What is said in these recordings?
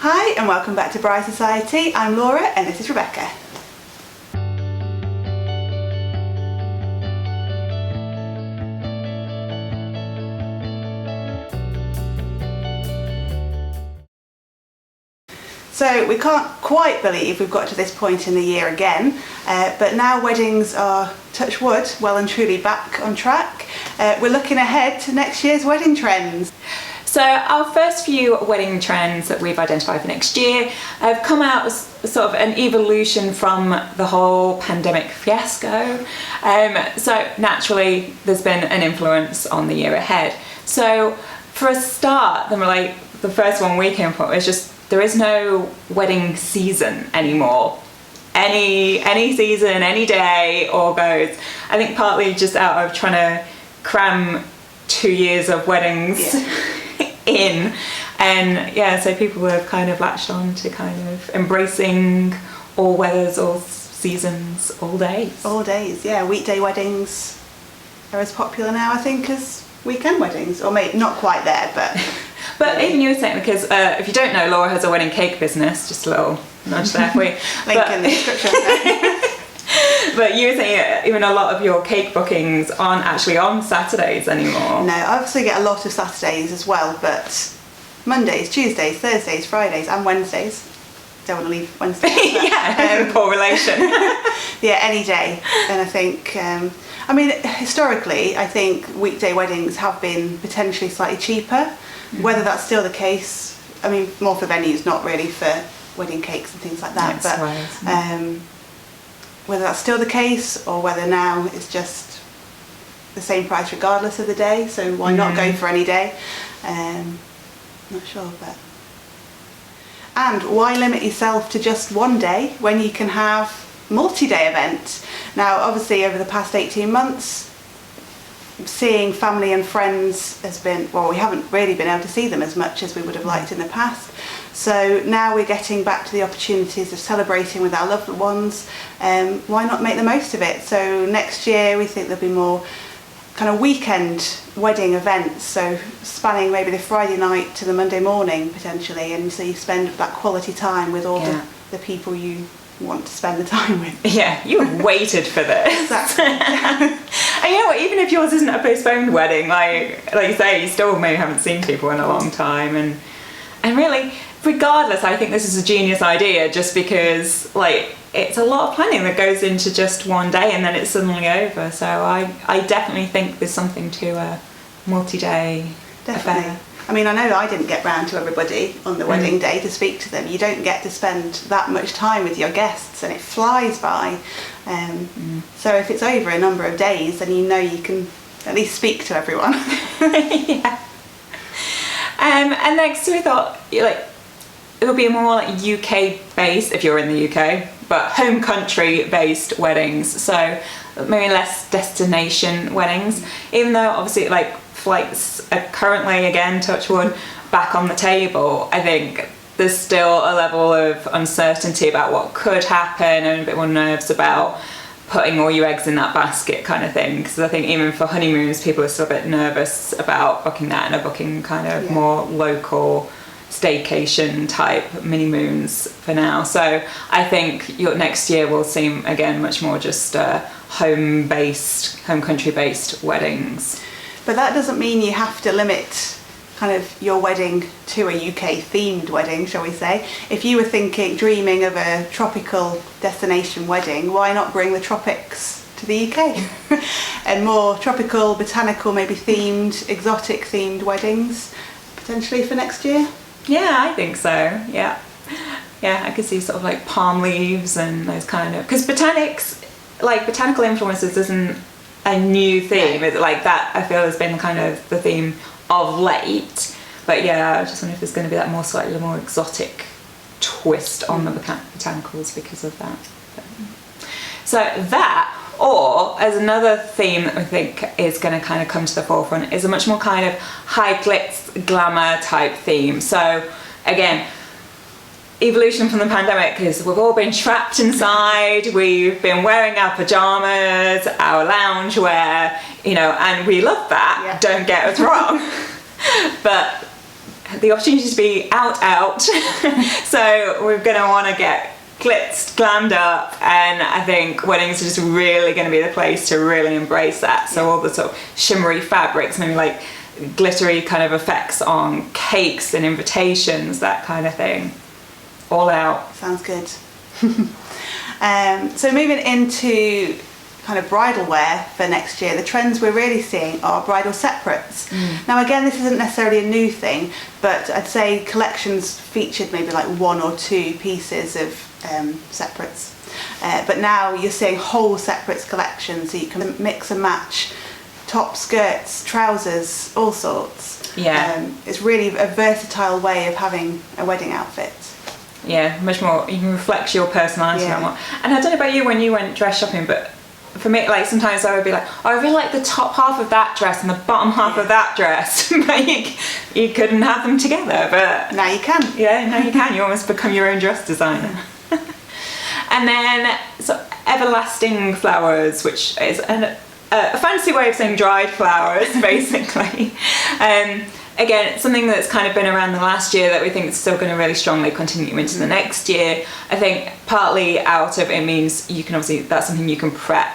Hi and welcome back to Bridal Society. I'm Laura and this is Rebecca. So we can't quite believe we've got to this point in the year again, but now weddings are, touch wood, well and truly back on track. We're looking ahead to next year's wedding trends. So our first few wedding trends that we've identified for next year have come out as sort of an evolution from the whole pandemic fiasco. So naturally there's been an influence on the year ahead. So for a start, the first one we came up was just there is no wedding season anymore. Any season, any day, all goes. I think partly just out of trying to cram 2 years of weddings in, and so people have kind of latched on to kind of embracing all weathers, all seasons, all days. All days, yeah. Weekday weddings are as popular now, I think, as weekend weddings, or maybe not quite there, but. But even you were saying, because if you don't know, Laura has a wedding cake business, just a little nudge there for you. Link in the description. But you were saying even a lot of your cake bookings aren't actually on Saturdays anymore. No, I obviously get a lot of Saturdays as well, but Mondays, Tuesdays, Thursdays, Fridays and Wednesdays. Don't want to leave Wednesdays. Yeah, correlation. Yeah, any day. And I think, historically, I think weekday weddings have been potentially slightly cheaper. Whether that's still the case, more for venues, not really for wedding cakes and things like that. Whether that's still the case or whether now it's just the same price regardless of the day, so why not go for any day? Not sure, but. And why limit yourself to just one day when you can have multi-day events? Now, obviously, over the past 18 months, seeing family and friends has been, we haven't really been able to see them as much as we would have liked in the past. So now we're getting back to the opportunities of celebrating with our loved ones. Why not make the most of it? So next year we think there'll be more kind of weekend wedding events, so spanning maybe the Friday night to the Monday morning potentially, and so you spend that quality time with all the people you want to spend the time with. Yeah, you waited for this. Exactly. And you know what, even if yours isn't a postponed wedding, like you say, you still maybe haven't seen people in a long time, and really, regardless, I think this is a genius idea, just because it's a lot of planning that goes into just one day and then it's suddenly over. So I definitely think there's something to a multi-day affair. I know I didn't get round to everybody on the wedding day to speak to them. You don't get to spend that much time with your guests and it flies by. So if it's over a number of days, then you know you can at least speak to everyone. Yeah. And next we thought it'll be more UK based if you're in the UK, but home country based weddings. So maybe less destination weddings, even though obviously flights are currently, again, touch wood, back on the table. I think there's still a level of uncertainty about what could happen and a bit more nerves about putting all your eggs in that basket kind of thing, because I think even for honeymoons people are still a bit nervous about booking that and are booking kind of more local staycation type mini moons for now. So I think your next year will seem again much more just home country based weddings. But that doesn't mean you have to limit kind of your wedding to a UK themed wedding, shall we say. If you were dreaming of a tropical destination wedding, why not bring the tropics to the UK? And more tropical, botanical, maybe themed, exotic themed weddings potentially for next year? Yeah, I think so. Yeah, I could see sort of palm leaves and those kind of, because botanical influences isn't a new theme. It's that I feel has been kind of the theme of late, but yeah, I just wonder if there's going to be that slightly more exotic twist on the botanicals because of that. So that, or as another theme that we think is going to kind of come to the forefront, is a much more kind of high glitz glamour type theme. So again, evolution from the pandemic is we've all been trapped inside, we've been wearing our pajamas, our loungewear, and we love that, don't get us wrong. But the opportunity to be out. So we're going to want to get glitz, glammed up, and I think weddings are just really going to be the place to really embrace that. So all the sort of shimmery fabrics, maybe like glittery kind of effects on cakes and invitations, that kind of thing. All out. Sounds good. So moving into kind of bridal wear for next year, the trends we're really seeing are bridal separates. Now again, this isn't necessarily a new thing, but I'd say collections featured maybe like 1 or 2 pieces of separates. But now you're seeing whole separates collections, so you can mix and match top, skirts, trousers, all sorts. Yeah. It's really a versatile way of having a wedding outfit. Yeah, much more, you can reflect your personality on what. And I don't know about you when you went dress shopping, but for me, like sometimes I would be like, oh, I really like the top half of that dress and the bottom half of that dress. But you couldn't have them together, but now you can. Yeah, now you can. You almost become your own dress designer. And then so everlasting flowers, which is a fancy way of saying dried flowers, basically. Again, it's something that's kind of been around the last year that we think is still going to really strongly continue into the next year. I think partly out of it means you can obviously, that's something you can prep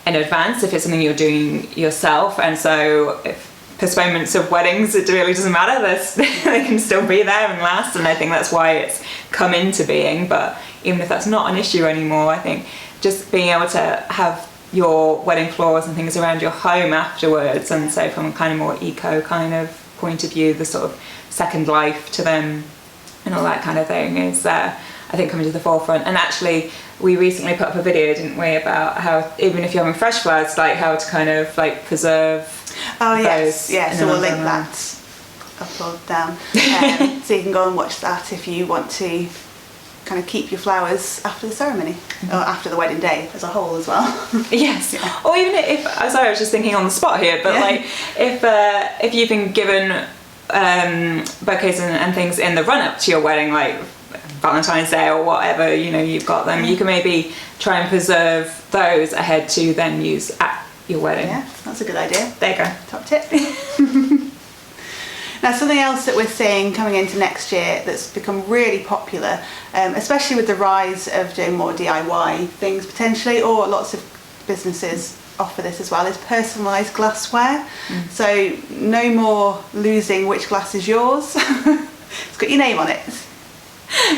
in advance if it's something you're doing yourself. And so if postponements of weddings, it really doesn't matter. They can still be there and last. And I think that's why it's come into being. But even if that's not an issue anymore, I think just being able to have your wedding flowers and things around your home afterwards, and so from a kind of more eco kind of point of view, the sort of second life to them and all that kind of thing is I think coming to the forefront. And actually we recently put up a video, didn't we, about how even if you're having fresh flowers, like how to kind of like preserve yes, so we'll link that up or down, so you can go and watch that if you want to kind of keep your flowers after the ceremony, or after the wedding day as a whole as well. Yes. Yeah. Or even if, sorry, I was just thinking on the spot here, but like if you've been given bouquets and things in the run up to your wedding, like Valentine's Day or whatever, you know, you've got them, you can maybe try and preserve those ahead to then use at your wedding. Yeah, that's a good idea. There you go. Top tip. Now, something else that we're seeing coming into next year that's become really popular, especially with the rise of doing more DIY things potentially, or lots of businesses offer this as well, is personalised glassware. So no more losing which glass is yours. It's got your name on it.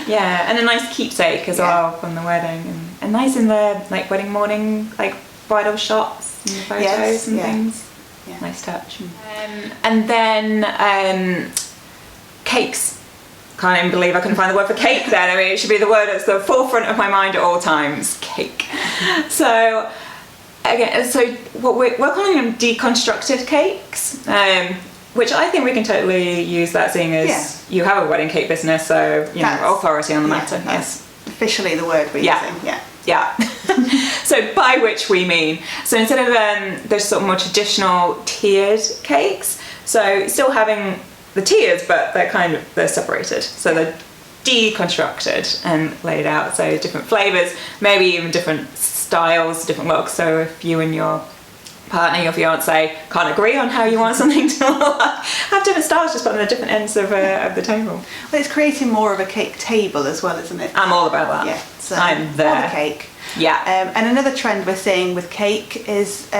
Yeah, and a nice keepsake as well from the wedding, and nice in the like wedding morning, like bridal shots and photos and things. Yeah. Nice touch. And then cakes. Can't even believe I couldn't find the word for cake then. I mean, it should be the word that's the forefront of my mind at all times. Cake. So again, so what we're calling them deconstructed cakes, which I think we can totally use that, seeing as you have a wedding cake business, so you know, authority on the matter. That's officially the word we're using. Yeah. So by which we mean, so instead of those sort of more traditional tiered cakes, so still having the tiers, but they're separated. So they're deconstructed and laid out. So different flavors, maybe even different styles, different looks. So if you and your partner, your fiance, can't agree on how you want something to look, have different styles, just put them at different ends of the table. Well, it's creating more of a cake table as well, isn't it? I'm all about that. Yeah, so I'm there. For the cake. Yeah. And another trend we're seeing with cake is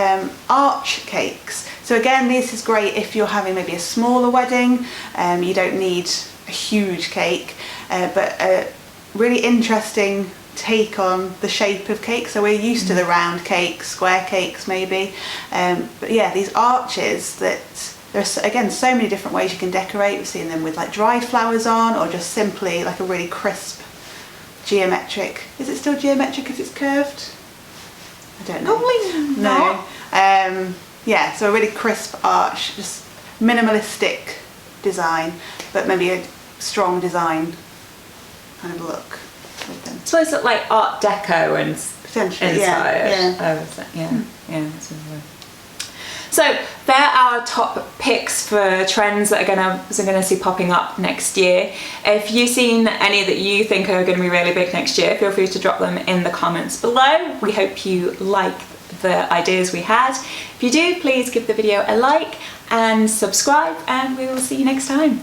arch cakes. So again, this is great if you're having maybe a smaller wedding. You don't need a huge cake, but a really interesting take on the shape of cake. So we're used to the round cakes, square cakes maybe, but yeah, these arches, that there's again so many different ways you can decorate. We've seen them with like dried flowers on, or just simply like a really crisp geometric. Is it still geometric if it's curved? I don't know. Probably not. No. Yeah, so a really crisp arch, just minimalistic design, but maybe a strong design kind of look with them. So it's like Art Deco and potentially inspired. Yeah. So they're our top picks for trends that are going to see popping up next year. If you've seen any that you think are going to be really big next year, feel free to drop them in the comments below. We hope you like the ideas we had. If you do, please give the video a like and subscribe, and we will see you next time.